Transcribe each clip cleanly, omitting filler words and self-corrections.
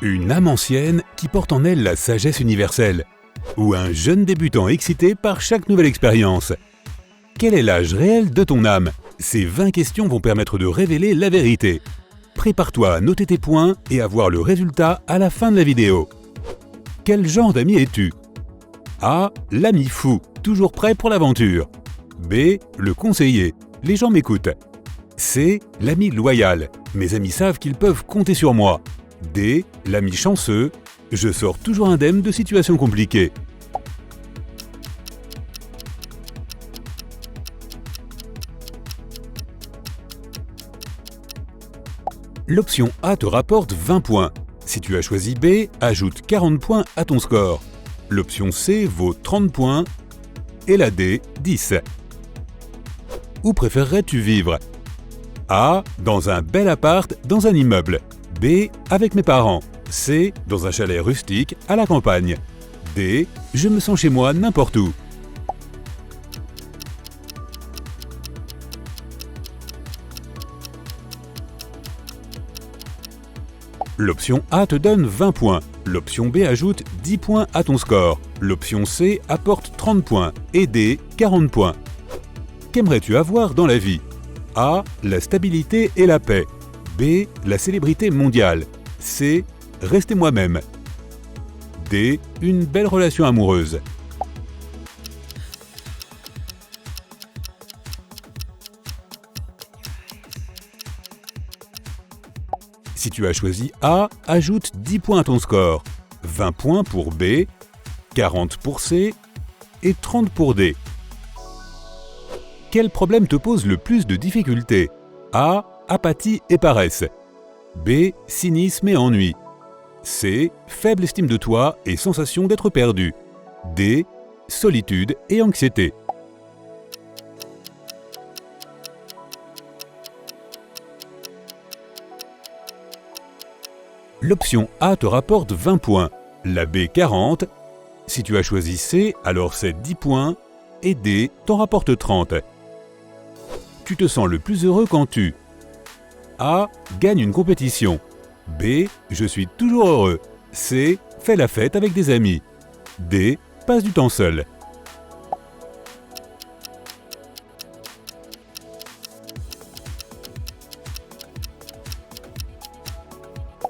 Une âme ancienne qui porte en elle la sagesse universelle, ou un jeune débutant excité par chaque nouvelle expérience. Quel est l'âge réel de ton âme? Ces 20 questions vont permettre de révéler la vérité. Prépare-toi à noter tes points et à voir le résultat à la fin de la vidéo. Quel genre d'ami es-tu? A. L'ami fou, toujours prêt pour l'aventure. B. Le conseiller, les gens m'écoutent. C. L'ami loyal, mes amis savent qu'ils peuvent compter sur moi. D. L'ami chanceux, je sors toujours indemne de situations compliquées. L'option A te rapporte 20 points. Si tu as choisi B, ajoute 40 points à ton score. L'option C vaut 30 points et la D, 10. Où préférerais-tu vivre? A. Dans un bel appart dans un immeuble. B. Avec mes parents. C. Dans un chalet rustique à la campagne. D. Je me sens chez moi n'importe où. L'option A te donne 20 points. L'option B ajoute 10 points à ton score. L'option C apporte 30 points et D, 40 points. Qu'aimerais-tu avoir dans la vie? A. La stabilité et la paix. B. La célébrité mondiale. C. Rester moi-même. D. Une belle relation amoureuse. Si tu as choisi A, ajoute 10 points à ton score. 20 points pour B, 40 pour C et 30 pour D. Quel problème te pose le plus de difficultés? A. Apathie et paresse. B. Cynisme et ennui. C. Faible estime de toi et sensation d'être perdu. D. Solitude et anxiété. L'option A te rapporte 20 points, la B 40. Si tu as choisi C, alors c'est 10 points et D t'en rapporte 30. Tu te sens le plus heureux quand tu A. Gagne une compétition. B. Je suis toujours heureux. C. Fais la fête avec des amis. D. Passe du temps seul.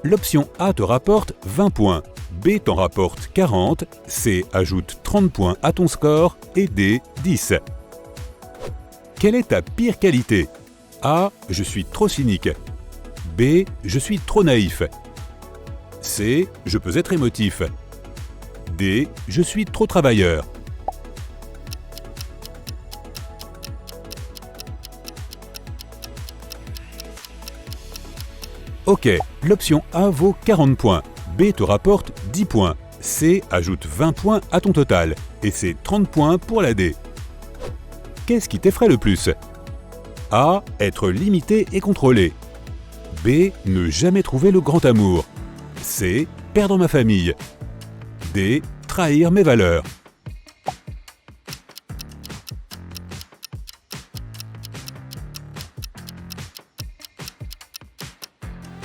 L'option A te rapporte 20 points, B t'en rapporte 40, C ajoute 30 points à ton score et D 10. Quelle est ta pire qualité? A. Je suis trop cynique. B. Je suis trop naïf. C. Je peux être émotif. D. Je suis trop travailleur. Ok, l'option A vaut 40 points, B te rapporte 10 points, C ajoute 20 points à ton total, et c'est 30 points pour la D. Qu'est-ce qui t'effraie le plus? A. Être limité et contrôlé. B. Ne jamais trouver le grand amour. C. Perdre ma famille. D. Trahir mes valeurs.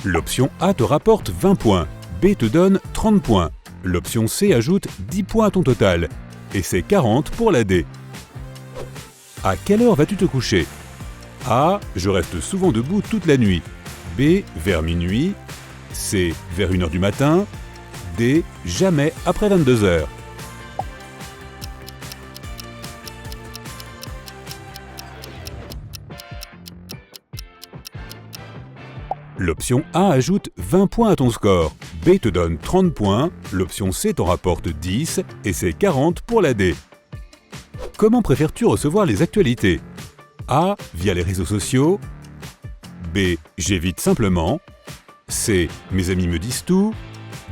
L'option A te rapporte 20 points, B te donne 30 points. L'option C ajoute 10 points à ton total, et c'est 40 pour la D. À quelle heure vas-tu te coucher? A. Je reste souvent debout toute la nuit. B. Vers minuit. C. Vers 1h du matin. D. Jamais après 22h. L'option A ajoute 20 points à ton score, B te donne 30 points, l'option C t'en rapporte 10 et c'est 40 pour la D. Comment préfères-tu recevoir les actualités? A. Via les réseaux sociaux. B. J'évite simplement. C. Mes amis me disent tout.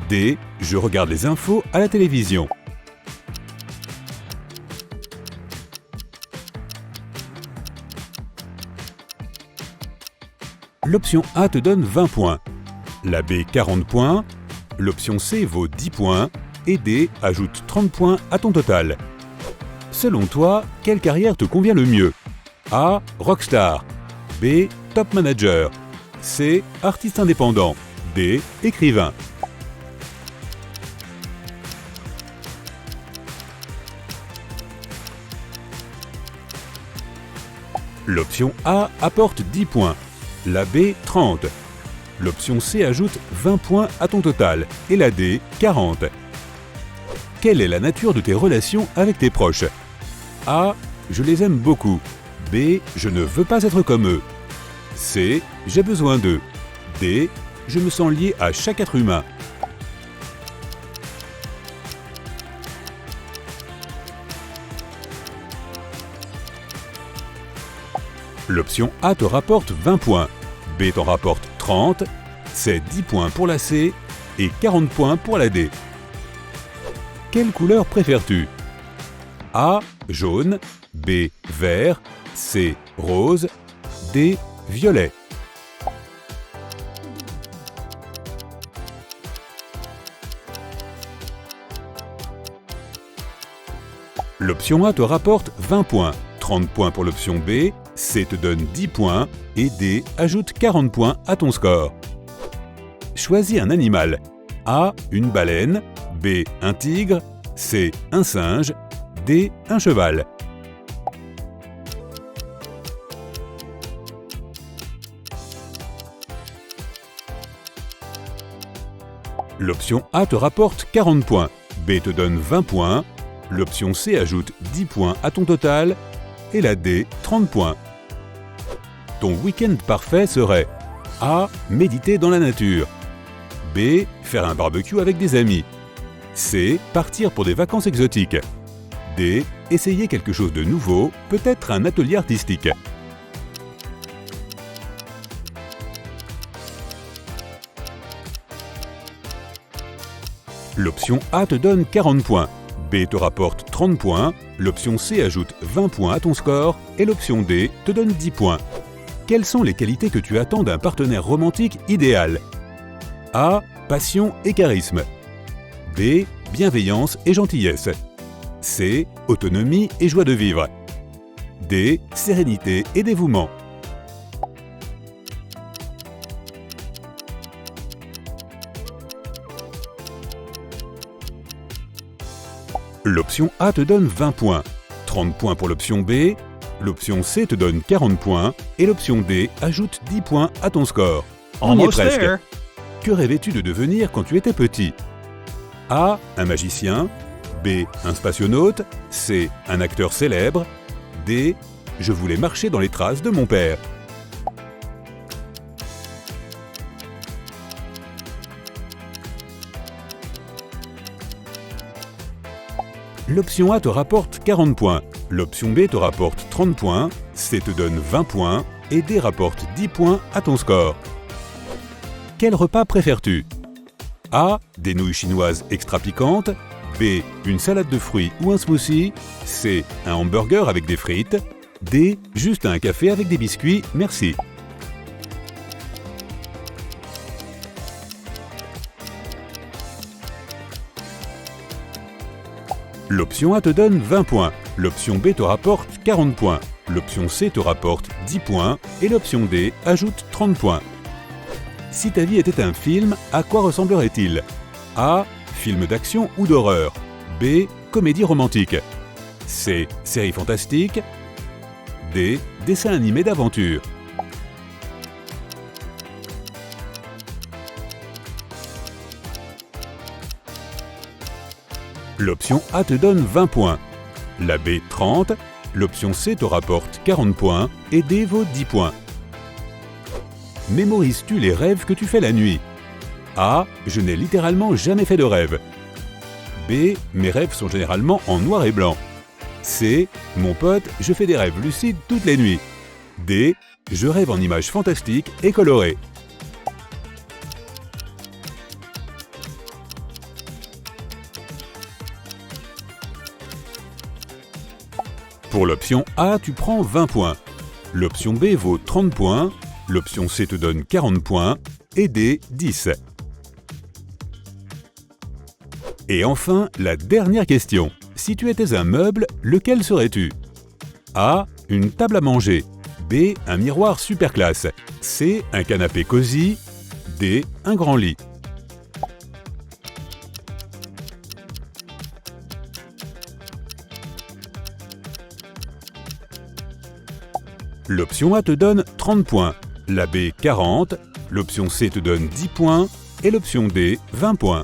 D. Je regarde les infos à la télévision. L'option A te donne 20 points, la B 40 points, l'option C vaut 10 points et D ajoute 30 points à ton total. Selon toi, quelle carrière te convient le mieux? A. Rockstar. B. Top manager. C. Artiste indépendant. D. Écrivain. L'option A apporte 10 points, la B 30. L'option C ajoute 20 points à ton total et la D 40. Quelle est la nature de tes relations avec tes proches? A. Je les aime beaucoup. B. Je ne veux pas être comme eux. C. J'ai besoin d'eux. D. Je me sens lié à chaque être humain. L'option A te rapporte 20 points, B t'en rapporte 30, c'est 10 points pour la C et 40 points pour la D. Quelle couleur préfères-tu? A. Jaune, B. Vert, C. Rose, D. Violet. L'option A te rapporte 20 points, 30 points pour l'option B, C te donne 10 points et D ajoute 40 points à ton score. Choisis un animal. A. Une baleine, B. Un tigre, C. Un singe, D. Un cheval. L'option A te rapporte 40 points, B te donne 20 points, l'option C ajoute 10 points à ton total et la D 30 points. Ton week-end parfait serait A. Méditer dans la nature, B. Faire un barbecue avec des amis, C. Partir pour des vacances exotiques, D. Essayer quelque chose de nouveau, peut-être un atelier artistique. L'option A te donne 40 points, B te rapporte 30 points, l'option C ajoute 20 points à ton score et l'option D te donne 10 points. Quelles sont les qualités que tu attends d'un partenaire romantique idéal? A. Passion et charisme, B. Bienveillance et gentillesse, C. Autonomie et joie de vivre, D. Sérénité et dévouement. L'option A te donne 20 points, 30 points pour l'option B, l'option C te donne 40 points et l'option D ajoute 10 points à ton score. On y est presque. there. Que rêvais-tu de devenir quand tu étais petit? A. Un magicien, B. Un spationaute, C. Un acteur célèbre, D. Je voulais marcher dans les traces de mon père. L'option A te rapporte 40 points, l'option B te rapporte 30 points, C te donne 20 points et D rapporte 10 points à ton score. Quel repas préfères-tu? A. Des nouilles chinoises extra piquantes, B. Une salade de fruits ou un smoothie, C. Un hamburger avec des frites, D. Juste un café avec des biscuits, merci. L'option A te donne 20 points, l'option B te rapporte 40 points, l'option C te rapporte 10 points et l'option D ajoute 30 points. Si ta vie était un film, à quoi ressemblerait-il? A. Film d'action ou d'horreur, B. Comédie romantique, C. Série fantastique, D. Dessin animé d'aventure. L'option A te donne 20 points, la B 30, l'option C te rapporte 40 points et D vaut 10 points. Mémorises-tu les rêves que tu fais la nuit? A. Je n'ai littéralement jamais fait de rêve. B. Mes rêves sont généralement en noir et blanc. C. Mon pote, je fais des rêves lucides toutes les nuits. D. Je rêve en images fantastiques et colorées. Pour l'option A, tu prends 20 points. L'option B vaut 30 points, l'option C te donne 40 points et D 10. Et enfin, la dernière question. Si tu étais un meuble, lequel serais-tu? A. Une table à manger. B. Un miroir super classe. C. Un canapé cosy. D. Un grand lit. L'option A te donne 30 points, la B 40, l'option C te donne 10 points et l'option D 20 points.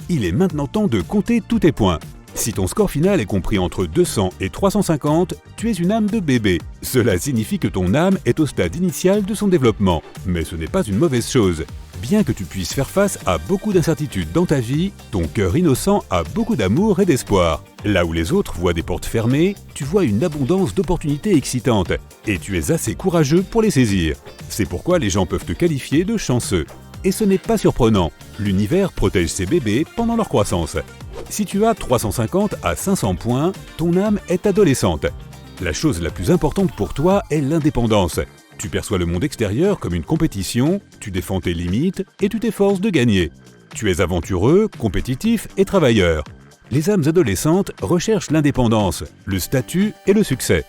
Il est maintenant temps de compter tous tes points. Si ton score final est compris entre 200 et 350, tu es une âme de bébé. Cela signifie que ton âme est au stade initial de son développement. Mais ce n'est pas une mauvaise chose. Bien que tu puisses faire face à beaucoup d'incertitudes dans ta vie, ton cœur innocent a beaucoup d'amour et d'espoir. Là où les autres voient des portes fermées, tu vois une abondance d'opportunités excitantes. Et tu es assez courageux pour les saisir. C'est pourquoi les gens peuvent te qualifier de chanceux. Et ce n'est pas surprenant. L'univers protège ses bébés pendant leur croissance. Si tu as 350 à 500 points, ton âme est adolescente. La chose la plus importante pour toi est l'indépendance. Tu perçois le monde extérieur comme une compétition, tu défends tes limites et tu t'efforces de gagner. Tu es aventureux, compétitif et travailleur. Les âmes adolescentes recherchent l'indépendance, le statut et le succès.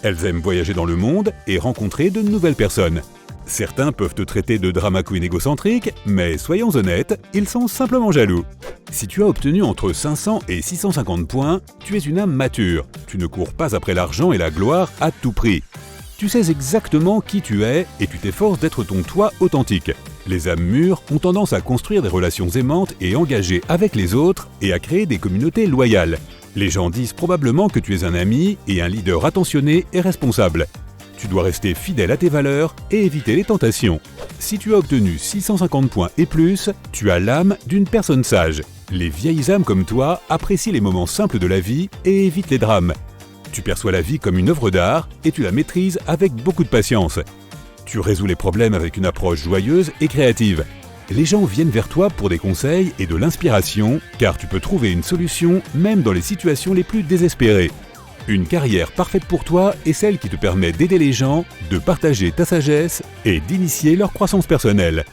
Elles aiment voyager dans le monde et rencontrer de nouvelles personnes. Certains peuvent te traiter de drama queen égocentrique, mais soyons honnêtes, ils sont simplement jaloux. Si tu as obtenu entre 500 et 650 points, tu es une âme mature. Tu ne cours pas après l'argent et la gloire à tout prix. Tu sais exactement qui tu es et tu t'efforces d'être ton toi authentique. Les âmes mûres ont tendance à construire des relations aimantes et engagées avec les autres et à créer des communautés loyales. Les gens disent probablement que tu es un ami et un leader attentionné et responsable. Tu dois rester fidèle à tes valeurs et éviter les tentations. Si tu as obtenu 650 points et plus, tu as l'âme d'une personne sage. Les vieilles âmes comme toi apprécient les moments simples de la vie et évitent les drames. Tu perçois la vie comme une œuvre d'art et tu la maîtrises avec beaucoup de patience. Tu résous les problèmes avec une approche joyeuse et créative. Les gens viennent vers toi pour des conseils et de l'inspiration, car tu peux trouver une solution même dans les situations les plus désespérées. Une carrière parfaite pour toi est celle qui te permet d'aider les gens, de partager ta sagesse et d'initier leur croissance personnelle.